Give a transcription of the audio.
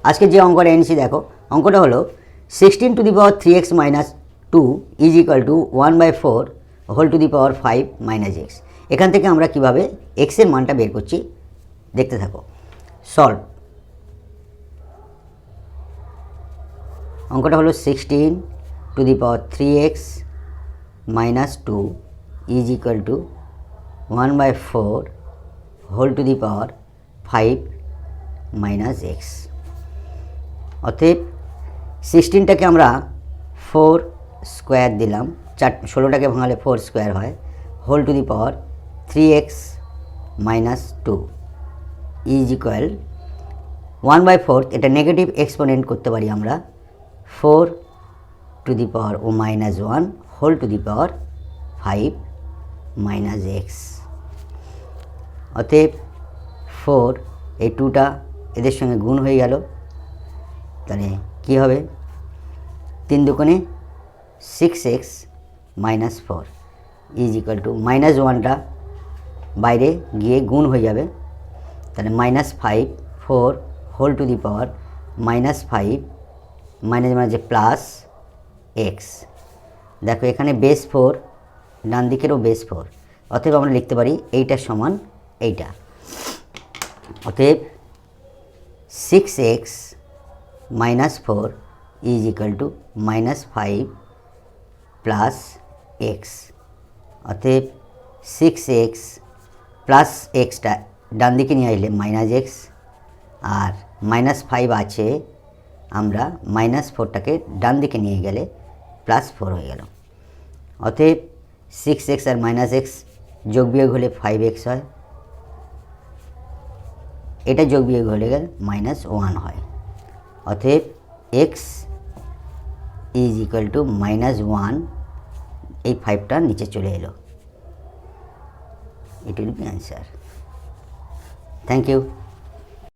আজকে যে অঙ্কটা এনেছি দেখো, অঙ্কটা হলো 16 to the power 3x - 2 is equal to 1/4 whole to the power 5 minus x. এখান থেকে আমরা কিভাবে এক্সের মানটা বের করছি দেখতে থাকো। সলভ। অঙ্কটা হলো 16 to the power 3x - 2 is equal to 1/4 whole to the power 5 minus x. অতএব 16টাকে আমরা 4 স্কোয়ার দিলাম, 16টাকে ভাঙালে 4 স্কোয়ার হয়, whole to the power 3x - 2 is equal 1/4। এটা নেগেটিভ এক্সপোনেন্ট করতে পারি আমরা, 4 to the power -1 whole to the power 5 minus x. অতএব 4 এই 2টা এদের সঙ্গে গুণ হয়ে গেল, তাহলে কী হবে, 3 দুগুণে 6x - 4 ইজ ইকুয়াল টু -1টা বাইরে গিয়ে গুণ হয়ে যাবে, তাহলে -5 4 whole to the power -5 minus plus x. দেখো এখানে বেস 4, ডান দিকেরও বেস 4, অতএব আমরা লিখতে পারি এইটার সমান এইটা। অতএব 6x - 4 is equal two -5 plus x. অতএব 6x প্লাস এক্সটা ডান দিকে নিয়ে আসলে -x, আর -5 আছে, আমরা -4টাকে ডান দিকে নিয়ে গেলে +4 হয়ে গেল। অতএব 6x আর -x যোগ বিয়োগ হলে 5x হয়, এটা যোগ বিয়োগ হলে গেলে -1 হয়। অতএব x ইজ ইকুয়াল টু -1, এই 5টা নিচে চলে এলো। It will be answer. Thank you.